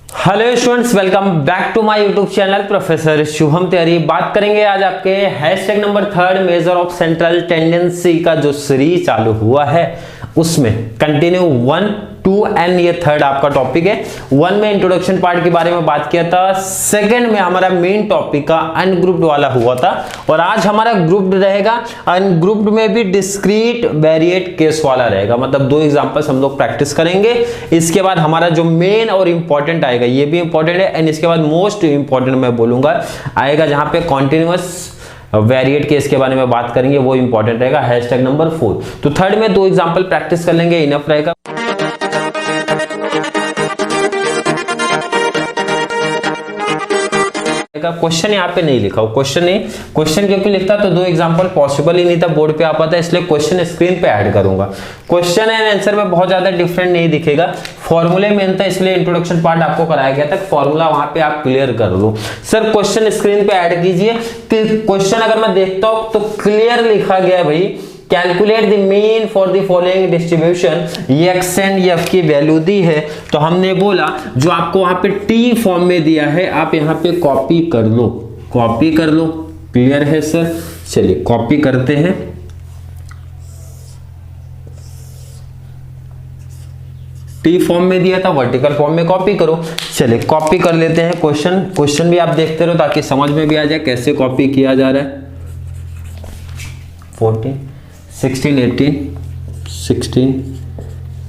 Hello students, welcome back to my YouTube channel professor Shubham Tiwari. बात करेंगे आज आपके hashtag number 3 major of central tendency का जो सीरीज चालू हुआ है उसमें कंटिन्यू 1, 2 एंड ये थर्ड आपका टॉपिक है। 1 में इंट्रोडक्शन पार्ट के बारे में बात किया था, सेकंड में हमारा मेन टॉपिक का अनग्रुप्ड वाला हुआ था और आज हमारा ग्रुप्ड रहेगा। अनग्रुप्ड में भी डिस्क्रीट वेरिएट केस वाला रहेगा, मतलब 2 एग्जांपल्स हम लोग प्रैक्टिस करेंगे। इसके बाद हमारा जो मेन और इंपॉर्टेंट आएगा, ये भी इंपॉर्टेंट है एंड इसके बाद मोस्ट इंपॉर्टेंट मैं बोलूंगा आएगा जहां पे कॉन्टिन्यूअस वेरिएट केस के बारे में बात करेंगे, वो इंपॉर्टेंट रहेगा हैशटैग नंबर 4। तो थर्ड में 2 एग्जांपल प्रैक्टिस कर लेंगे, इनफ रहेगा। क्वेश्चन यहाँ पे नहीं लिखा, क्वेश्चन क्योंकि लिखता तो 2 एग्जांपल पॉसिबल ही नहीं था, बोर्ड पे आ पाता, इसलिए क्वेश्चन स्क्रीन पे ऐड करूंगा। क्वेश्चन एंड आंसर में बहुत ज्यादा डिफरेंट नहीं दिखेगा, फॉर्मूले मेन था इसलिए इंट्रोडक्शन पार्ट आपको कराया गया था, फॉर्मूला वहां पे आप क्लियर कर लो। सर क्वेश्चन स्क्रीन पे ऐड कीजिए। क्वेश्चन अगर मैं देखता हूं तो क्लियर लिखा गया भाई, calculate the mean for the following distribution, x and F की वैल्यू दी है तो हमने बोला जो आपको वहां पे टी फॉर्म में दिया है आप यहां पे कॉपी कर लो, क्लियर है सर। चलिए कॉपी करते हैं। टी फॉर्म में दिया था, वर्टिकल फॉर्म में कॉपी करो। चलिए कॉपी कर लेते हैं। क्वेश्चन भी आप देखते रहो ताकि समझ में भी आ जाए कैसे कॉपी किया जा रहा है। 14 16 18 16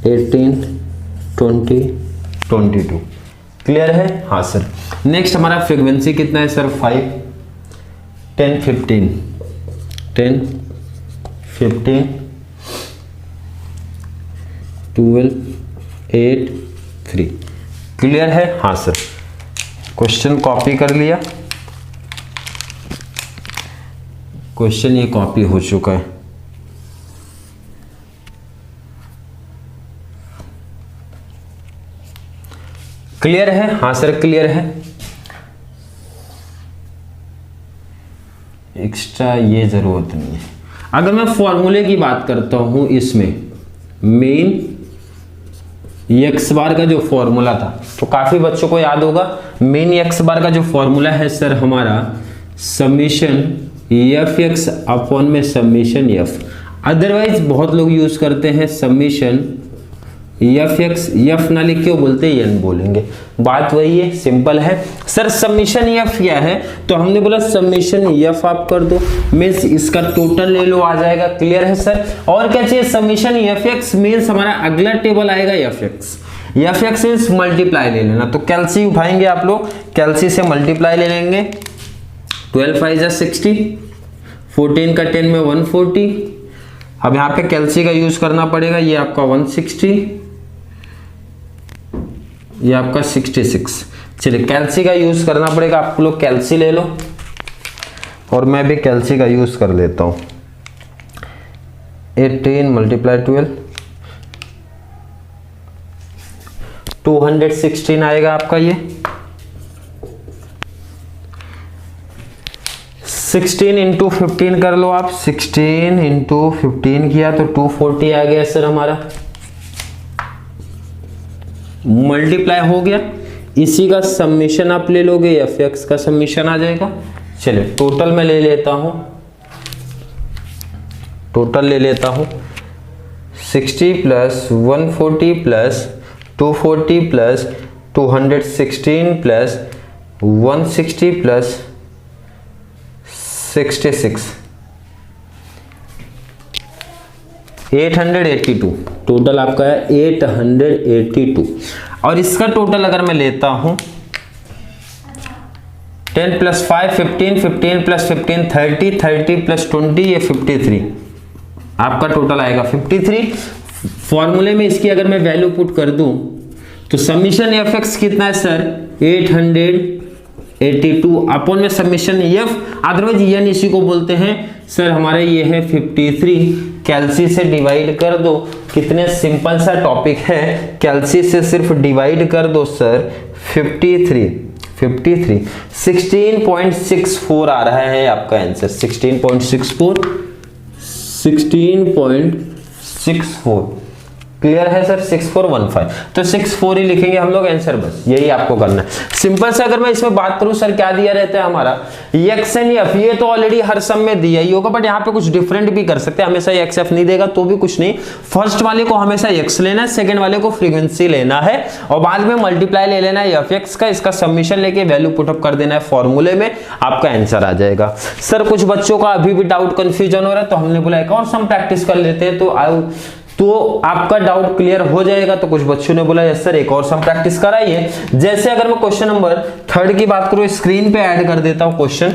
18 20 22 क्लियर है? हाँ सर। नेक्स्ट हमारा फ्रीक्वेंसी कितना है सर? 5 10 15 10 15 12 8 3 क्लियर है? हाँ सर। क्वेश्चन कॉपी कर लिया, क्वेश्चन ये कॉपी हो चुका है। क्लियर है? हाँ सर क्लियर है। एक्स्ट्रा ये जरूरत नहीं है। अगर मैं फॉर्मूले की बात करता हूं, इसमें मेन एक्स बार का जो फॉर्मूला था तो काफी बच्चों को याद होगा। मेन एक्स बार का जो फॉर्मूला है सर हमारा समीशन एफ एक्स अपॉन में समीशन एफ, अदरवाइज बहुत लोग यूज करते हैं समीशन एफ एक्स, एफ ना लिख के बोलते एन बोलेंगे, बात वही है, सिंपल है। सर समीशन एफ क्या है तो हमने बोला समीशन एफ आप कर दो, मीन्स इसका टोटल ले लो, आ जाएगा। क्लियर है सर? और क्या चाहिए? समीशन एफ एक्स मीन्स हमारा अगला टेबल आएगा एफ एक्स मीन्स मल्टीप्लाई ले लेना, तो कैलसी उठाएंगे आप लोग, कैलसी से मल्टीप्लाई ले लेंगे। 12 5 60, 14 का 10 में 140। अब यहाँ पे कैलसी का यूज करना पड़ेगा, ये आपका 160, ये आपका 66। चलिए कैलसी का यूज करना पड़ेगा, आप लोग कैलसी ले लो और मैं भी कैलसी का यूज कर लेता हूं। 18 मल्टीप्लाई 12 216 आएगा आपका। ये 16 इंटू 15 कर लो आप, 16 इंटू 15 किया तो 240 आ गया सर हमारा, मल्टीप्लाई हो गया। इसी का समीशन आप ले लोगे, एफ एक्स का समीशन आ जाएगा। चलिए टोटल में ले लेता हूं, 60 plus 140 plus 240 plus 216 plus 160 plus 66 882 total आपका है 882। और इसका टोटल अगर मैं लेता हूं 10 प्लस 5 15 15 प्लस 15 30 30 प्लस 20 ये 53 आपका टोटल आएगा 53। फॉर्मूले में इसकी अगर मैं वैल्यू पुट कर दूं तो समीशन एफ एक्स कितना है सर? 882 अपॉन में समीशन एफ, अदरवाइज एन इसी को बोलते हैं सर हमारे, ये है 53। कैलसी से डिवाइड कर दो, कितने सिंपल सा टॉपिक है, कैलसी से सिर्फ डिवाइड कर दो सर 53 16.64 आ रहा है आपका आंसर, 16.64 क्लियर है सर? 6415, तो 64 ही लिखेंगे हम लोग आंसर, बस यही आपको करना है सिंपल से। अगर मैं इसमें बात करूं सर क्या दिया रहता है हमारा एक्स एंड एफ, ये तो ऑलरेडी हर सम में दिया ही होगा, बट यहाँ पे कुछ डिफरेंट भी कर सकते हैं, हमेशा एक्स एफ नहीं देगा तो भी कुछ नहीं, फर्स्ट वाले को हमेशा एक्स लेना है, सेकंड वाले को फ्रीक्वेंसी लेना है और बाद में मल्टीप्लाई ले लेना है एफ एक्स का, इसका सबमिशन लेके वैल्यू पुटअप कर देना है फॉर्मूले में, आपका आंसर आ जाएगा। सर कुछ बच्चों का अभी भी डाउट कंफ्यूजन हो रहा है, तो हमने बोला एक और सम प्रैक्टिस कर लेते हैं, तो आपका डाउट क्लियर हो जाएगा। तो कुछ बच्चों ने बोला यस सर एक और सम प्रैक्टिस कराइए। जैसे अगर मैं क्वेश्चन नंबर 3 की बात करूं, स्क्रीन पे ऐड कर देता हूं क्वेश्चन,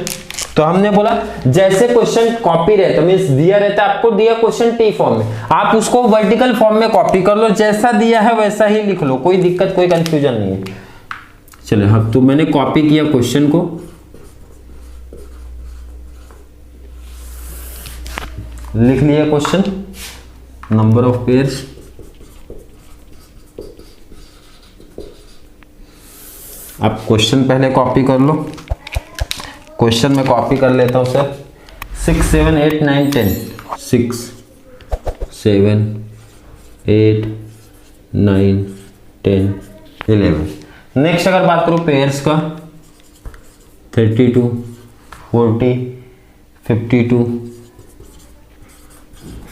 तो हमने बोला जैसे क्वेश्चन कॉपी रहता है, मींस दिया रहता है आपको, दिया क्वेश्चन टी फॉर्म में, आप उसको वर्टिकल फॉर्म में कॉपी कर लो, जैसा दिया है वैसा ही लिख लो, कोई दिक्कत कोई कंफ्यूजन नहीं है। चलो हाँ, तो मैंने कॉपी किया क्वेश्चन को, लिख लिया क्वेश्चन, नंबर ऑफ पेयर्स, आप क्वेश्चन पहले कॉपी कर लो, क्वेश्चन में कॉपी कर लेता हूं सर, 6 7 8 9 10, 6 7 8 9 10 11। नेक्स्ट अगर बात करूं पेयर्स का, 32 40 52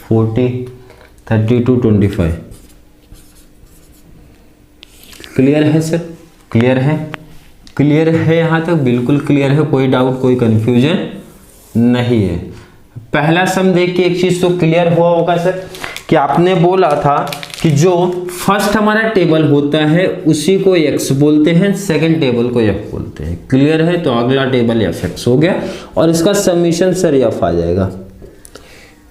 40 32 25। क्लियर है सर? क्लियर है? क्लियर है यहां तक? बिल्कुल क्लियर है, कोई डाउट कोई कंफ्यूजन नहीं है। पहला सम देख के एक चीज तो क्लियर हुआ होगा सर कि आपने बोला था कि जो फर्स्ट हमारा टेबल होता है उसी को एक्स बोलते हैं, सेकंड टेबल को एफ बोलते हैं। क्लियर है? तो अगला टेबल एफ एक्स हो गया और इसका सबमिशन सर एफ आ जाएगा।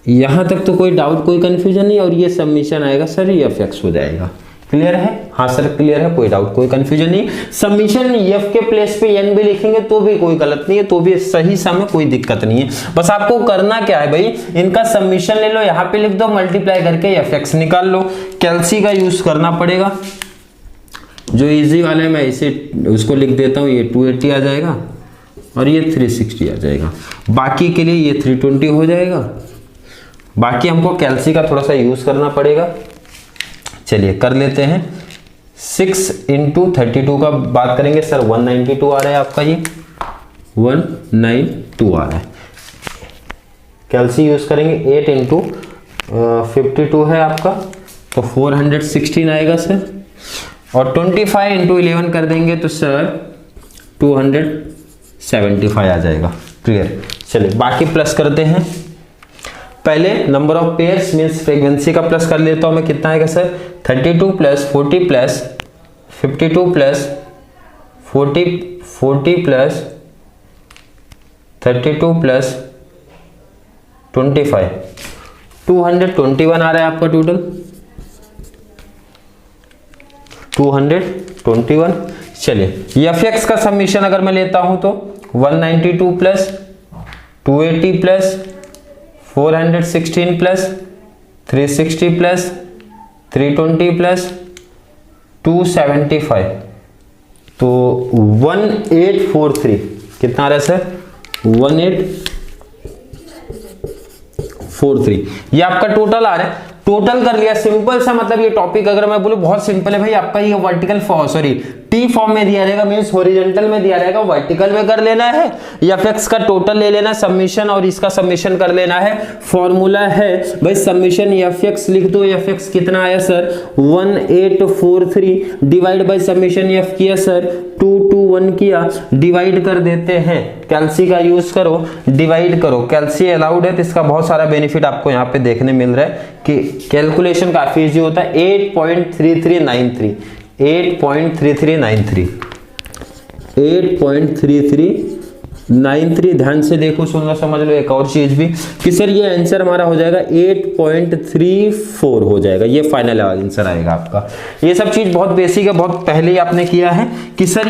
यहां तक तो कोई डाउट कोई कंफ्यूजन नहीं, और ये सबमिशन आएगा सर एफ एक्स हो जाएगा। क्लियर है? हाँ सर क्लियर है, कोई डाउट कोई कंफ्यूजन नहीं। सबमिशन एफ के प्लेस पे एन भी लिखेंगे तो भी कोई गलत नहीं है, तो भी सही सम है, कोई दिक्कत नहीं है। बस आपको करना क्या है भाई, इनका सबमिशन ले लो, यहाँ पे लिख दो, मल्टीप्लाई करके एफ एक्स निकाल लो। कैल्सी का यूज करना पड़ेगा, जो इजी वाला है मैं इसे उसको लिख देता हूँ, ये 280 आ जाएगा और ये 360 आ जाएगा। बाकी के लिए ये 320 हो जाएगा, बाकी हमको कैल्सी का थोड़ा सा यूज करना पड़ेगा। चलिए कर लेते हैं। 6 × 32 का बात करेंगे सर, 192 आ रहा है आपका, ये 192 आ रहा है। कैल्सी यूज करेंगे, 8 × 52 है आपका, तो 416 आएगा सर, और 25 × 11 कर देंगे तो सर 275 आ जाएगा। क्लियर? चलिए बाकी प्लस करते हैं। पहले number of pairs means frequency का प्लस कर लेता हूं मैं, कितना आएगा sir, 32 plus 40 plus 52 plus 40 plus 32 plus 25, 221 आ रहा है आपका टोटल, 221। चलिए एफ एक्स का सबमिशन अगर मैं लेता हूं तो 192 plus 280 plus 416 plus 360 plus 320 plus 275, तो 1843 कितना आ रहा है सर, 1843 ये आपका टोटल आ रहा है। टोटल कर लिया, सिंपल सा, मतलब ये टॉपिक अगर मैं बोलूं बहुत सिंपल है भाई, आपका ये वर्टिकल सॉरी टी फॉर्म में दिया रहेगा, मींस हॉरिजॉन्टल में दिया रहेगा, वर्टिकल में कर लेना है, एफ एक्स का टोटल ले लेना सबमिशन और इसका सबमिशन कर लेना है। फॉर्मूला है भाई सबमिशन एफ एक्स लिख दो, एफ एक्स कितना आया sir 1843 divide by submission F किया सर 221 किया, डिवाइड कर देते हैं, कैल्सी का यूज करो, डिवाइड करो, कैल्सी अलाउड है तो इसका बहुत सारा बेनिफिट आपको यहाँ पे देखने मिल रहा है कि कैलकुलेशन काफी इजी होता है। 8.3393 8.3393 8.3393, ध्यान से देखो सुनो समझ लो। एक और चीज भी कि सर ये आंसर हमारा हो जाएगा 8.34 हो जाएगा, ये फाइनल आंसर आएगा आपका। ये सब चीज बहुत बेसिक है, बहुत पहले ही आपने किया है कि सर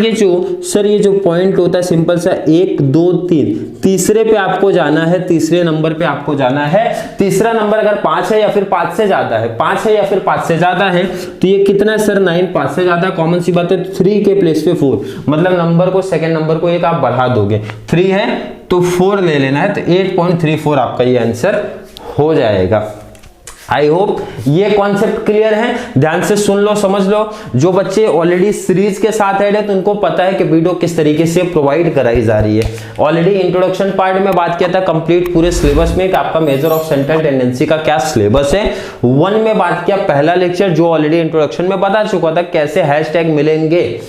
ये जो पॉइंट होता है सिंपल सा 1 2 3, तीसरे पे आपको जाना है, तीसरे नंबर पे आपको जाना है। तीसरा नंबर अगर 5 है या फिर 5 से ज्यादा है, 5 है या फिर 5 से ज्यादा है तो ये कितना है सर 9, 5 से ज्यादा कॉमन सी बात है, 3 के प्लेस पे 4, मतलब नंबर को सेकंड नंबर को एक आप बढ़ा दोगे, 3 है तो 4 ले लेना है, तो 8.34 आपका ये आंसर हो जाएगा। आई होप ये कॉन्सेप्ट क्लियर है, ध्यान से सुन लो, समझ लो। जो बच्चे ऑलरेडी सीरीज के साथ ऐड है तो उनको पता है कि वीडियो किस तरीके से प्रोवाइड कराई जा रही है। ऑलरेडी इंट्रोडक्शन पार्ट में बात किया था कंप्लीट पूरे सिलेबस में कि आपका मेजर ऑफ सेंट्रल टेंडेंसी का क्या सिलेबस है। 1 में बात किया पहला लेक्चर जो ऑलरेडी इंट्रोडक्शन में बता चुका था कैसे हैशटैग मिलेंगे,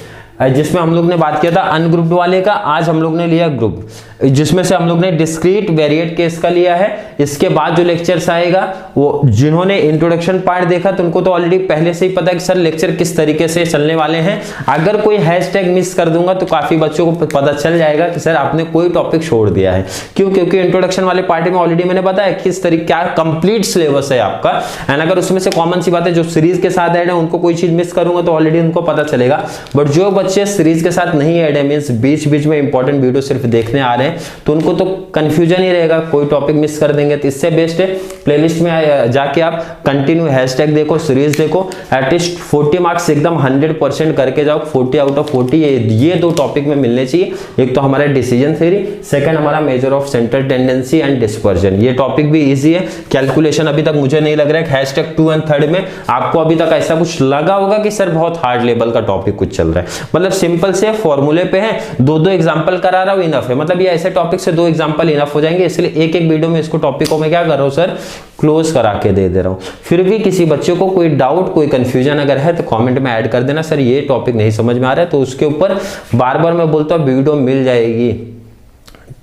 जिसमें हम लोग ने बात किया था अनग्रुप्ड वाले का। आज हम लोग ने लिया ग्रुप, जिसमें से हम लोग ने डिस्क्रीट वेरिएट केस का लिया है। इसके बाद जो लेक्चर्स आएगा वो जिन्होंने इंट्रोडक्शन पार्ट देखा तो उनको तो ऑलरेडी पहले से ही पता है कि सर लेक्चर किस तरीके से चलने वाले हैं। अगर कोई हैशटैग मिस कर दूंगा तो काफी बच्चों को पता चल जाएगा कि सर आपने कोई टॉपिक छोड़ दिया है। क्यों? क्योंकि इंट्रोडक्शन वाले पार्ट में ऑलरेडी मैंने बताया किस तरीके क्या कंप्लीट सिलेबस है आपका। एंड अगर उसमें से कॉमन सी बात है जो सीरीज के साथ ऐड है उनको कोई चीज मिस करूंगा तो ऑलरेडी उनको पता चलेगा। बट जो बच्चे सीरीज के साथ नहीं ऐड है, मींस बीच बीच में इंपॉर्टेंट वीडियो सिर्फ देखने आ रहे हैं, तो उनको तो कंफ्यूजन ही रहेगा, कोई टॉपिक मिस कर देंगे। तो इससे बेस्ट है प्लेलिस्ट में जाके आप कंटिन्यू हैशटैग देखो, सीरीज देखो, एटलीस्ट 40 मार्क्स एकदम 100% करके जाओ। 40 आउट ऑफ 40 ये 2 टॉपिक में मिलने चाहिए। एक तो हमारा डिसीजन थ्योरी, सेकंड हमारा major of central tendency and dispersion. ये टॉपिक भी इजी है। कैलकुलेशन अभी तक मुझे नहीं लग रहा है हैशटैग 2 एंड 3 में आपको अभी तक ऐसा कुछ लगा होगा कि सर बहुत हार्ड लेवल का टॉपिक कुछ चल रहा है। मतलब सिंपल से फॉर्मूले पे है, 2-2 एग्जांपल करा रहा हूं, इनफ है। मतलब ये ऐसे टॉपिक से 2 एग्जांपल इनफ हो जाएंगे, इसलिए एक वीडियो में इसको टॉपिक को मैं क्या कर रहा हूं सर, क्लोज करा के दे रहा हूं। फिर भी किसी बच्चे को कोई डाउट, कोई कंफ्यूजन अगर है तो कमेंट में ऐड कर देना, सर ये टॉपिक नहीं समझ में आ रहा है। तो उसके ऊपर बार बार मैं बोलता हूं वीडियो मिल जाएगी।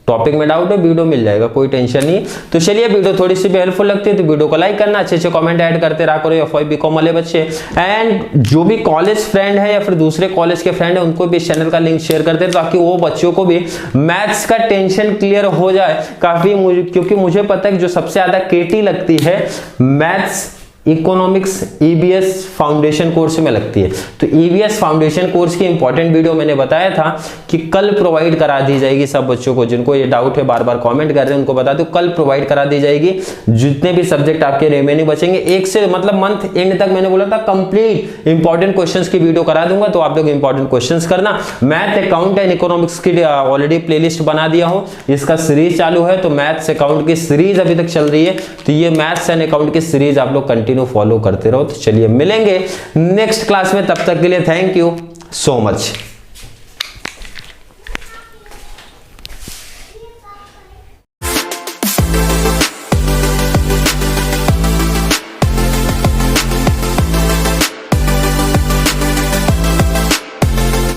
टॉपिक में डाउट है वीडियो मिल जाएगा, कोई टेंशन नहीं। तो चलिए वीडियो थोड़ी सी भी हेल्पफुल लगती है तो वीडियो को लाइक करना, अच्छे अच्छे कमेंट ऐड करते रहा करो एफवाई बीकॉम वाले बच्चे। एंड जो भी कॉलेज फ्रेंड है या फिर दूसरे कॉलेज के फ्रेंड है उनको भी इस चैनल का लिंक शेयर करते हैं ताकि वो बच्चों को भी मैथ्स का टेंशन क्लियर हो जाए काफी। क्योंकि मुझे पता है कि जो सबसे ज्यादा केटी लगती है maths economics EBS foundation course में लगती है। तो ईबीएस फाउंडेशन कोर्स की इंपॉर्टेंट वीडियो मैंने बताया था कि कल प्रोवाइड करा दी जाएगी सब बच्चों को। जिनको ये डाउट है, बार बार कमेंट कर रहे हैं, उनको बता दो कल प्रोवाइड करा दी जाएगी। जितने भी सब्जेक्ट आपके रिमेनिंग बचेंगे, एक से मतलब मंथ एंड तक मैंने बोला था कंप्लीट इंपॉर्टेंट क्वेश्चंस की वीडियो करा दूंगा। तो आप लोग इंपॉर्टेंट क्वेश्चंस करना। मैथ, अकाउंट एंड इकोनॉमिक्स की ऑलरेडी प्लेलिस्ट बना दिया हूं, इसका सीरीज चालू है। तो मैथ्स अकाउंट की सीरीज अभी तक चल रही है, तो ये मैथ्स एंड अकाउंट की सीरीज आप लोग कंटिन्यू फॉलो करते रहो। तो चलिए मिलेंगे नेक्स्ट क्लास में, तब तक के लिए थैंक यू सो मच।